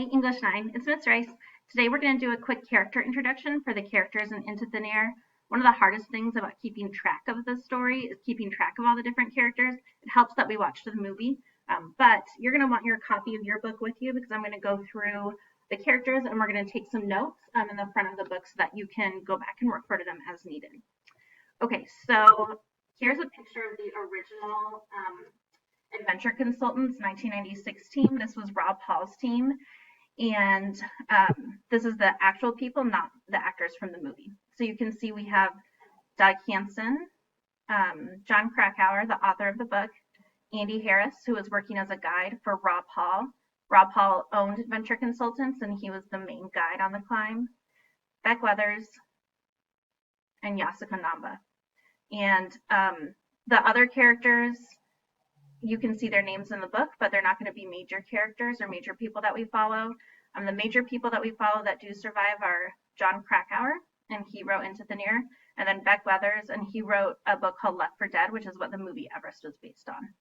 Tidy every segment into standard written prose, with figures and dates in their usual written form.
Hey, English 9, it's Miss Rice. Today we're going to do a quick character introduction for the characters in Into Thin Air. One of the hardest things about keeping track of the story is keeping track of all the different characters. It helps that we watched the movie, but you're going to want your copy of your book with you because I'm going to go through the characters and we're going to take some notes in the front of the book so that you can go back and refer to them as needed. Okay, so here's a picture of the original Adventure Consultants 1996 team. This was Rob Hall's team. And this is the actual people, not the actors from the movie. So you can see we have Doug Hansen, John Krakauer, the author of the book, Andy Harris, who was working as a guide for Rob Hall. Rob Hall owned Adventure Consultants, and he was the main guide on the climb. Beck Weathers, and Yasuko Namba. And the other characters, you can see their names in the book, but they're not going to be major characters or major people that we follow. The major people that we follow that do survive are John Krakauer, and he wrote Into Thin Air, and then Beck Weathers, and he wrote a book called Left for Dead, which is what the movie Everest was based on.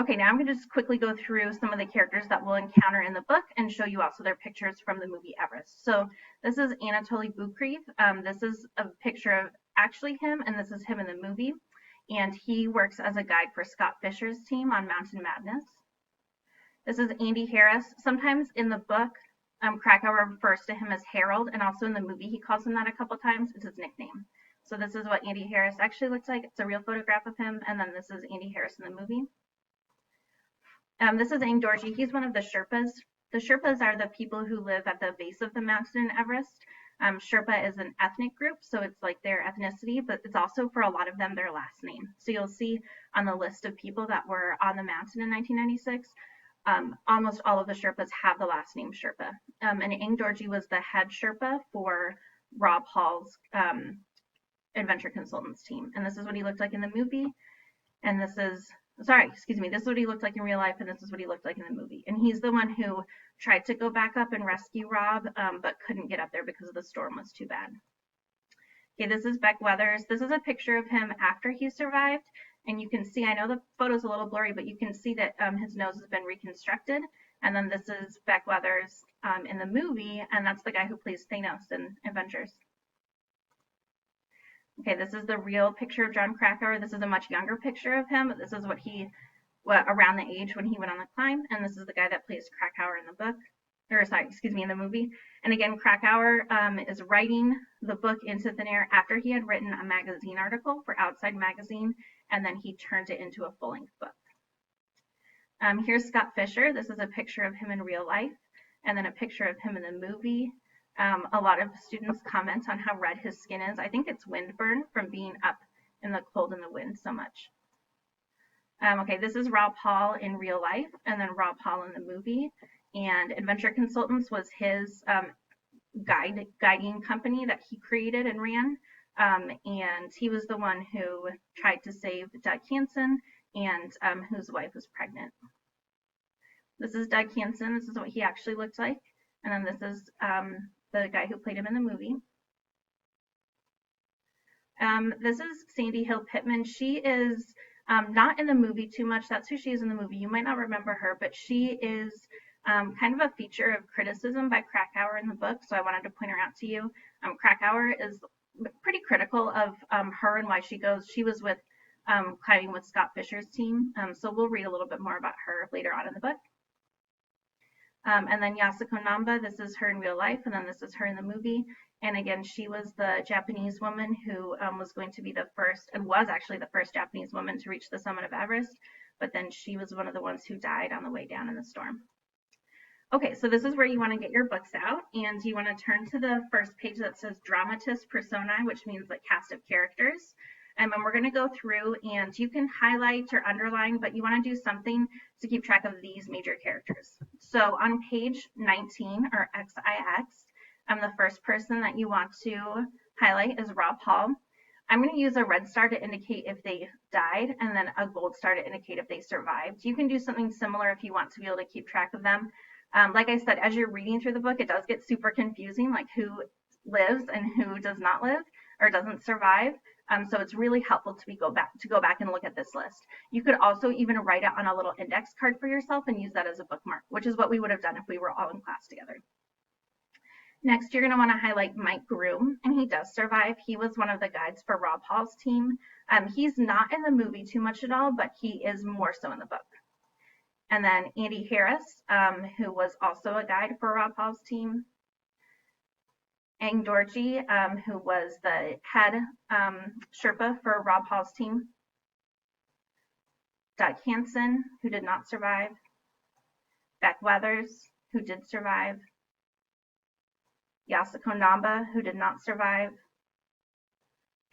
Okay, now I'm going to just quickly go through some of the characters that we'll encounter in the book and show you also their pictures from the movie Everest. So this is Anatoly Bukreev. This is a picture of actually him, and this is him in the movie. And he works as a guide for Scott Fisher's team on Mountain Madness. This is Andy Harris. Sometimes in the book, Krakauer refers to him as Harold, and also in the movie he calls him that a couple times. It's his nickname. So this is what Andy Harris actually looks like. It's a real photograph of him, and then this is Andy Harris in the movie. This is Aang Dorji. He's one of the Sherpas. The Sherpas are the people who live at the base of the mountain Everest. Sherpa is an ethnic group, so it's like their ethnicity, but it's also for a lot of them their last name. So you'll see on the list of people that were on the mountain in 1996, almost all of the Sherpas have the last name Sherpa. And Aang Dorji was the head Sherpa for Rob Hall's Adventure Consultants team. And this is what he looked like in the movie. And this is what he looked like in real life, and this is what he looked like in the movie. And he's the one who tried to go back up and rescue Rob, but couldn't get up there because the storm was too bad. Okay, this is Beck Weathers. This is a picture of him after he survived, and you can see, I know the photo's a little blurry, but you can see that his nose has been reconstructed. And then this is Beck Weathers in the movie, and that's the guy who plays Thanos in Avengers. Okay, this is the real picture of John Krakauer. This is a much younger picture of him. This is around the age when he went on the climb. And this is the guy that plays Krakauer in the book, in the movie. And again, Krakauer is writing the book Into Thin Air after he had written a magazine article for Outside Magazine, and then he turned it into a full-length book. Here's Scott Fisher. This is a picture of him in real life, and then a picture of him in the movie. A lot of students comment on how red his skin is. I think it's windburn from being up in the cold and the wind so much. Okay, this is Rob Hall in real life, and then Rob Hall in the movie. And Adventure Consultants was his guiding company that he created and ran. And he was the one who tried to save Doug Hansen and whose wife was pregnant. This is Doug Hansen. This is what he actually looked like. And then this is the guy who played him in the movie. This is Sandy Hill Pittman. She is not in the movie too much. That's who she is in the movie. You might not remember her, but she is kind of a feature of criticism by Krakauer in the book, so I wanted to point her out to you. Krakauer is pretty critical of her and why she goes. She was with climbing with Scott Fisher's team, so we'll read a little bit more about her later on in the book. And then Yasuko Namba, this is her in real life, and then this is her in the movie. And again, she was the Japanese woman who was going to be the first, and was actually the first Japanese woman to reach the summit of Everest, but then she was one of the ones who died on the way down in the storm. Okay, so this is where you want to get your books out, and you want to turn to the first page that says Dramatis Personae, which means like cast of characters. And we're going to go through, and you can highlight or underline, but you want to do something to keep track of these major characters. So on page 19, or XIX, the first person that you want to highlight is Rob Hall. I'm going to use a red star to indicate if they died, and then a gold star to indicate if they survived. You can do something similar if you want to be able to keep track of them. Like I said, as you're reading through the book, it does get super confusing, like who lives and who does not live or doesn't survive. So it's really helpful to go back and look at this list. You could also even write it on a little index card for yourself and use that as a bookmark, which is what we would have done if we were all in class together. Next, you're going to want to highlight Mike Groom, and he does survive. He was one of the guides for Rob Hall's team. He's not in the movie too much at all, but he is more so in the book. And then Andy Harris, who was also a guide for Rob Hall's team. Ang Dorji, who was the head Sherpa for Rob Hall's team. Doug Hansen, who did not survive. Beck Weathers, who did survive. Yasuko Namba, who did not survive.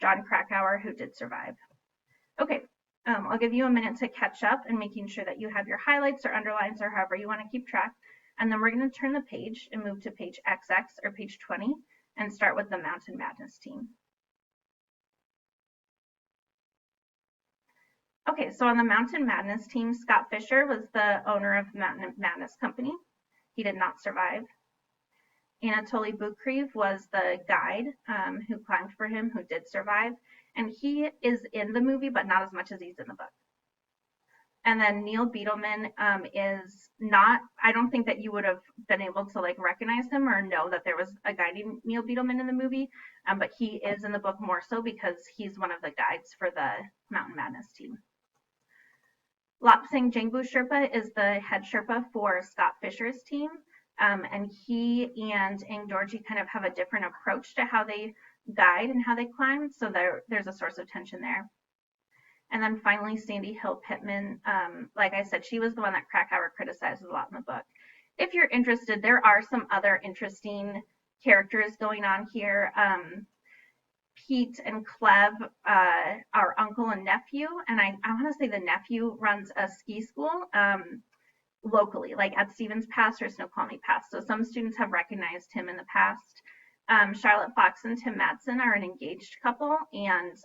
John Krakauer, who did survive. Okay, I'll give you a minute to catch up and making sure that you have your highlights or underlines or however you want to keep track. And then we're going to turn the page and move to page XX or page 20 and start with the Mountain Madness team. Okay, so on the Mountain Madness team, Scott Fisher was the owner of Mountain Madness Company. He did not survive. Anatoly Bukriv was the guide who climbed for him, who did survive. And he is in the movie, but not as much as he's in the book. And then Neil Beetleman is not, I don't think that you would have been able to like recognize him or know that there was a guy named Neil Beetleman in the movie, but he is in the book more so because he's one of the guides for the Mountain Madness team. Lapsang Jangbu Sherpa is the head Sherpa for Scott Fisher's team, and he and Ang Dorji kind of have a different approach to how they guide and how they climb, so there's a source of tension there. And then finally, Sandy Hill Pittman, like I said, she was the one that Krakauer criticizes a lot in the book. If you're interested, there are some other interesting characters going on here. Pete and Cleb are uncle and nephew, and I want to say the nephew runs a ski school locally, like at Stevens Pass or Snoqualmie Pass. So some students have recognized him in the past. Charlotte Fox and Tim Madsen are an engaged couple, and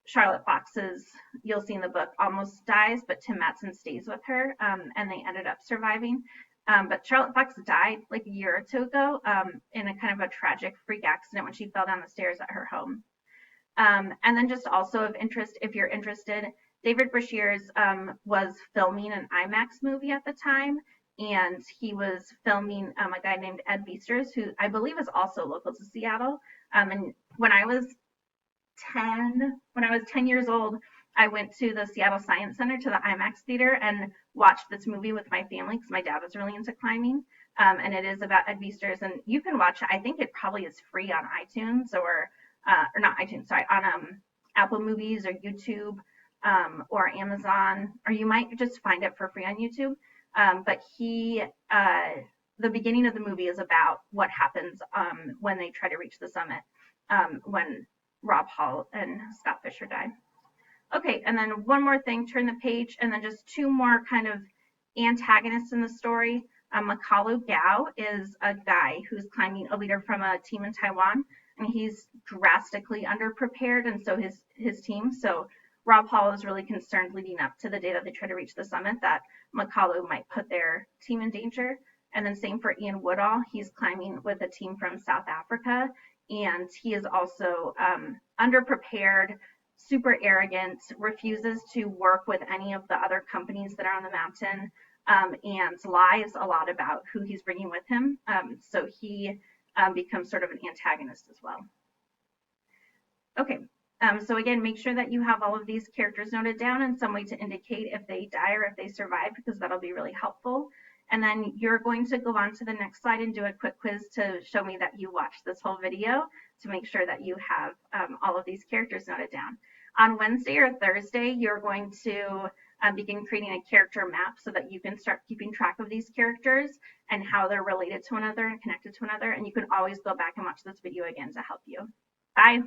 Charlotte Fox is, you'll see in the book, almost dies, but Tim Madsen stays with her, and they ended up surviving. But Charlotte Fox died like a year or two ago in a kind of a tragic freak accident when she fell down the stairs at her home. And then just also of interest, if you're interested, David Brashears was filming an IMAX movie at the time, and he was filming a guy named Ed Beesters, who I believe is also local to Seattle. And when I was 10 years old, I went to the Seattle Science Center, to the IMAX theater, and watched this movie with my family because my dad was really into climbing. And it is about Ed Beesters, and you can watch it. I think it probably is free on iTunes or not iTunes, sorry, on Apple Movies or YouTube or Amazon, or you might just find it for free on YouTube. But the beginning of the movie is about what happens when they try to reach the summit, when Rob Hall and Scott Fisher die. Okay, and then one more thing, turn the page, and then just two more kind of antagonists in the story. Makalu Gao is a guy who's climbing, a leader from a team in Taiwan, and he's drastically underprepared, and so his team. So Rob Hall is really concerned leading up to the day that they try to reach the summit that Makalu might put their team in danger. And then same for Ian Woodall. He's climbing with a team from South Africa, and he is also underprepared, super arrogant, refuses to work with any of the other companies that are on the mountain, and lies a lot about who he's bringing with him. So he becomes sort of an antagonist as well. Okay, so again, make sure that you have all of these characters noted down in some way to indicate if they die or if they survive, because that'll be really helpful. And then you're going to go on to the next slide and do a quick quiz to show me that you watched this whole video to make sure that you have all of these characters noted down. On Wednesday or Thursday, you're going to begin creating a character map so that you can start keeping track of these characters and how they're related to one another and connected to one another. And you can always go back and watch this video again to help you. Bye.